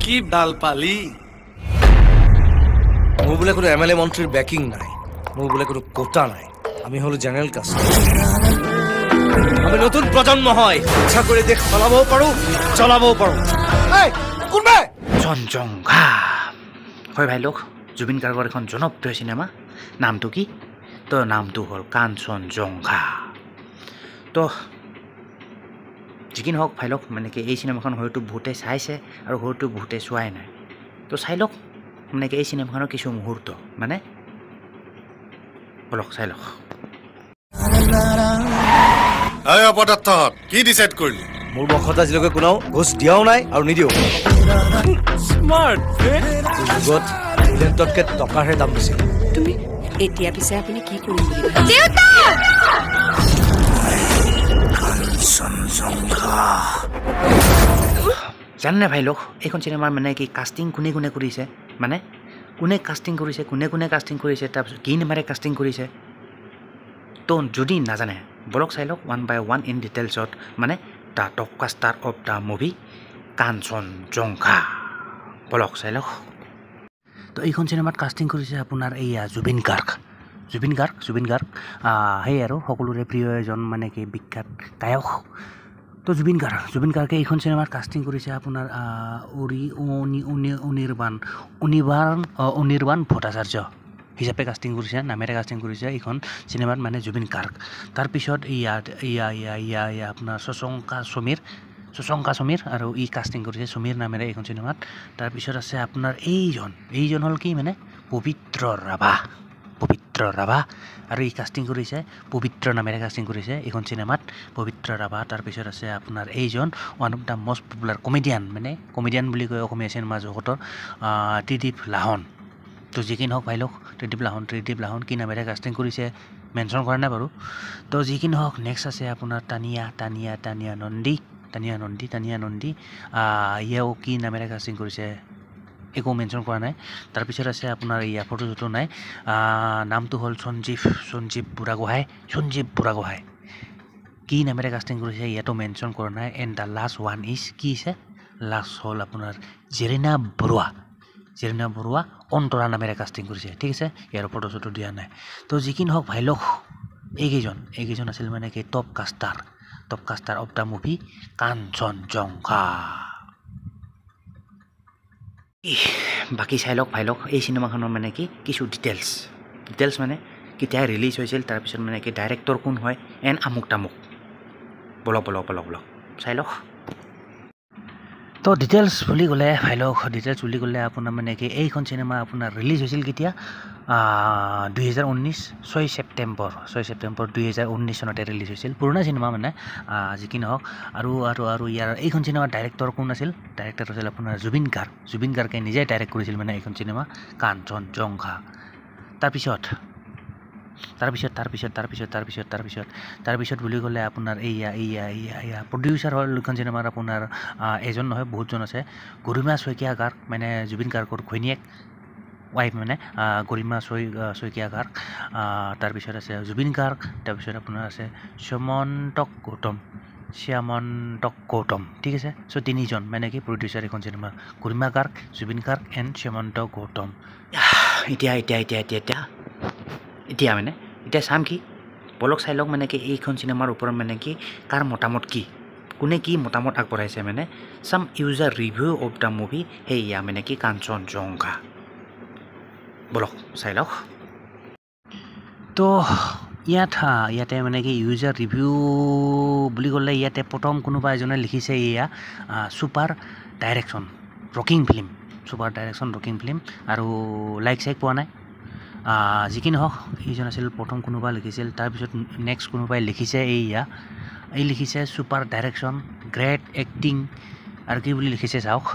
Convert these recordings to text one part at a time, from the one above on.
কি ডাল পালি মোৰ বোলে কোনো এমএলএ মন্ত্ৰীৰ বেকিং নাই মোৰ বোলে কোনো কোটা নাই আমি হলো জেনাৰেল কাস্ট আমি নতুন প্ৰজন্ম হয় ইচ্ছা কৰে দেশ চলাবও পাৰো চলাবও পাৰো এই কোনবে চনজংঘা হয় ভাই লোক জুবিন গাৰ্গৰ এখন জনপ্ৰিয় চিনেমা নামটো কি তো নামটো হ'ল কাঞ্চনজংঘা তো যিকি নহওক ভাই লোক মানে কি এই চিনেমাখন হয়তো বহুতে চাইছে আৰু হয়তো বহুতে চোৱাই নাই তো চাই লওক মানে কি এই চিনেমাখনৰ কিছু মুহূৰ্ত মানে বলক চাই লওক আয় অপদাৰ্থ কি ডিসাইড কৰলি মোৰ বখত আজিলৈকে কোনেও ঘোষ দিয়াও নাই আৰু নিদিও স্মাৰ্ট যুগত ভিলেণ্টতকৈ টকাৰহে দাম বেছি তুমি এতিয়া পিছে আপুনি কি কৰিম বুলি জানে ভাই লোক এইখন চিনেমাৰ মানে কি কাষ্টিং কোনে কোনে কৰিছে মানে কোনে কাষ্টিং কৰিছে কোনে কাষ্টিং কৰিছে তাৰপিছত কি নামেৰে কাষ্টিং কৰিছে তো যদি নাজানে বলক চাই লওক ওৱান বাই ওৱান ইন ডিটেইলছত মানে the top caster of the movie Kanchenjunga বলক চাই লওক তো এইখন চিনেমাত কাষ্টিং কৰিছে আপোনাৰ এইয়া জুবিন গাৰ্গ সেই আৰু সকলোৰে প্ৰিয় এজন মানে কি বিখ্যাত গায়ক তো জুবিন গাৰ্গে এইখন চিনেমাত কাষ্টিং কৰিছে আপোনাৰ অনিৰ্বাণ ভট্টাচাৰ্য হিচাপে কাষ্টিং কৰিছে নামেৰে কাষ্টিং কৰিছে এইখন চিনেমাত মানে জুবিন গাৰ্গ তাৰপিছত ইয়া আপোনাৰ শশংকা সমীৰ আৰু ই কাষ্টিং কৰিছে সমীৰ নামেৰে এইখন চিনেমাত তাৰপিছত আছে আপোনাৰ এইজন হ'ল কি মানে পবিত্ৰ ৰাভা আৰু ই কাষ্টিং কৰিছে পবিত্ৰ নামেৰে কাষ্টিং কৰিছে এইখন চিনেমাত পবিত্ৰ ৰাভা তাৰপিছত আছে আপোনাৰ এইজন one of the most popular comedian বুলি কয় অসমীয়া চিনেমা জগতৰ ত্ৰিদীপ লাহন তো যি কি নহওক ভাই লোক ত্ৰিদীপ লাহন কি নামেৰে কাষ্টিং কৰিছে মেনশ্যন কৰা নাই বাৰু তো যি কি নহওক নেক্সট আছে আপোনাৰ তানিয়া নন্দী ইয়াও কি নামেৰে কাষ্টিং কৰিছে একো মেনশ্যন কৰা নাই তাৰপিছত আছে আপোনাৰ ইয়া ফটোটো নাই নামটো হ'ল সঞ্জীৱ বুঢ়াগোহাঁই কি নামেৰে কাষ্টিং কৰিছে ইয়াতো মেনশ্যন কৰা নাই and the last one is কি আছে লাষ্ট হ'ল আপোনাৰ জেৰিনা বৰুৱা অন্তৰা নামেৰে কাষ্টিং কৰিছে ঠিক আছে ইয়াৰ ফটো দিয়া নাই তো যি কি নহওক ভাই লোক এইকেইজন আছিল মানে কি top caster of the movie Kanchenjunga বাকী চাই লওক ভাই লওক এই চিনেমাখনৰ মানে কি কিছু ডিটেইলছ মানে কেতিয়া ৰিলিজ হৈছিল তাৰপিছত মানে কি ডাইৰেক্টৰ কোন হয় এণ্ড আমুক তামুক বলক চাই লওক তো ডিটেইলছ বুলি ক'লে ভাই লওক আপোনাৰ মানে কি এইখন চিনেমা আপোনাৰ ৰিলিজ হৈছিল কেতিয়া 2019 6 ছেপ্টেম্বৰ 2019 চনতে ৰিলিজ হৈছিল পুৰণা চিনেমা মানে যি কি নহওক আৰু ইয়াৰ এইখন চিনেমাৰ ডাইৰেক্টৰ কোন আছিল আপোনাৰ জুবিন গাৰ্গে নিজে ডাইৰেক্ট কৰিছিল মানে এইখন চিনেমা কাঞ্চনজংঘা তাৰপিছত বুলি ক'লে আপোনাৰ এয়া প্ৰডিউচাৰ হ'ল এইখন চিনেমাৰ আপোনাৰ এজন নহয় বহুতজন আছে গৰিমা শইকীয়া গাৰ্গ মানে জুবিন গাৰ্গৰ ঘৈণীয়েক ৱাইফ মানে গৰিমা শইকীয়া গাৰ্গ তাৰপিছত আছে জুবিন গাৰ্গ তাৰপিছত আপোনাৰ আছে শ্যামন্তক গৌতম ঠিক আছে চ' তিনিজন মানে কি প্ৰডিউচাৰ এইখন চিনেমা গৰিমা গাৰ্গ জুবিন গাৰ্গ এণ্ড শ্যামন্তক গৌতম এতিয়া চাম কি বলক চাই লওক মানে কি এইখন চিনেমাৰ ওপৰত মানে কি কাৰ মতামত কি কোনে কি মতামত আগবঢ়াইছে মানে চাম user review of the movie সেয়া মানে কি কাঞ্চনজংঘা বলক চাই লওক তো ইয়াতে মানে কি ইউজাৰ ৰিভিউ বুলি ক'লে ইয়াতে প্ৰথম কোনোবা এজনে লিখিছে এয়া ছুপাৰ ডাইৰেকশ্যন ৰকিং ফিল্ম আৰু লাইক চাইক পোৱা নাই যি কি নহওক এইজন আছিল প্ৰথম কোনোবা লিখিছিল তাৰপিছত নেক্সট কোনোবাই লিখিছে লিখিছে ছুপাৰ ডাইৰেকশ্যন গ্ৰেট এক্টিং আৰু কি বুলি লিখিছে চাওক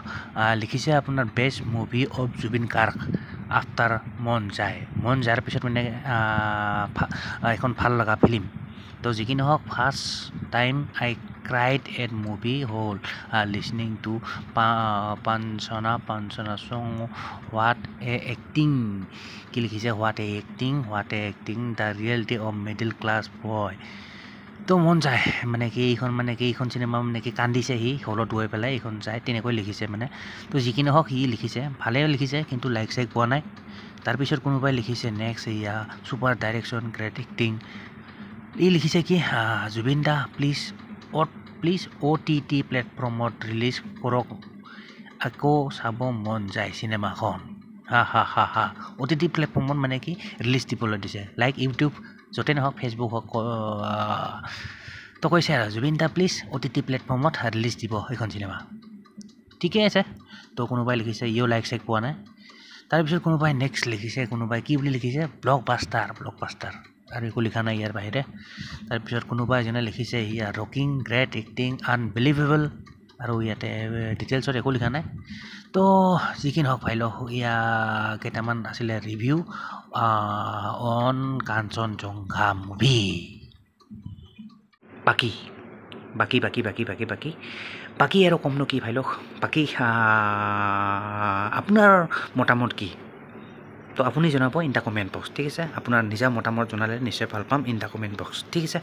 লিখিছে আপোনাৰ best movie of Zubeen Garg after মন যায়ৰ পিছত মানে এখন ভাল লগা ফিল্ম তো যি কি নহওক first time I cried at movie হ'ল লিছনিং টু পাঞ্চনা চং হোৱাট এ এক্টিং কি লিখিছে what a acting the reality of middle class boy তো মন যায় মানে কি এইখন চিনেমা মানে কি কান্দিছে সি হলত গৈ পেলাই এইখন যায় তেনেকৈ লিখিছে মানে তো যি কি নহওক সি লিখিছে ভালেই লিখিছে কিন্তু লাইক চাইক পোৱা নাই তাৰপিছত কোনোবাই লিখিছে নেক্সট এয়া ছুপাৰ ডাইৰেকশ্যন গ্ৰেট এক্টিং ই লিখিছে কি জুবিন দা প্লিজ OTT প্লেটফৰ্মত ৰিলিজ কৰক আকৌ চাব মন যায় চিনেমাখন হা OTT প্লেটফৰ্মত মানে কি ৰিলিজ দিবলৈ দিছে লাইক ইউটিউব য'তে নহওক ফেচবুক হওক তো কৈছে আৰু জুবিন দা প্লিজ OTT প্লেটফৰ্মত ৰিলিজ দিব এইখন চিনেমা ঠিকে আছে তো কোনোবাই লিখিছে ইও লাইক চাইক পোৱা নাই তাৰপিছত কোনোবাই নেক্সট লিখিছে কোনোবাই কি বুলি লিখিছে ব্লকবাষ্টাৰ আৰু একো লিখা নাই ইয়াৰ বাহিৰে তাৰপিছত কোনোবাই যেনে লিখিছে ইয়া ৰকিং গ্ৰেট এক্টিং আনবিলিভেবল আৰু ইয়াতে ডিটেইলছত একো লিখা নাই তো যি কি নহওক ভাই লওক ইয়া কেইটামান আছিলে ৰিভিউ অন কাঞ্চনজংঘা মুভি বাকী আৰু কমনো কি ভাই লওক বাকী আপোনাৰ মতামত কি তো আপুনি জনাব ইন দ্য কমেণ্ট বক্স ঠিক আছে আপোনাৰ নিজা মতামত জনালে নিশ্চয় ভাল পাম ইন দ্য কমেণ্ট বক্স ঠিক আছে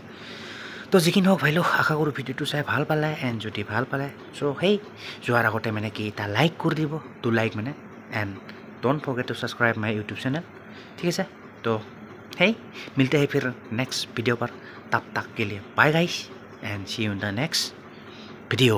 তো যিখিনি হওক ভাই লওক আশা কৰোঁ ভিডিঅ'টো চাই ভাল পালে এণ্ড যদি ভাল পালে চ' সেই যোৱাৰ আগতে মানে কি এটা লাইক কৰি দিব টু লাইক মানে and don't forget two subscribe my YouTube channel ঠিক আছে তো hey मिलते हैं फिर नेक्स्ट वीडियो पर तब तक के लिए bye guys and see you in the next video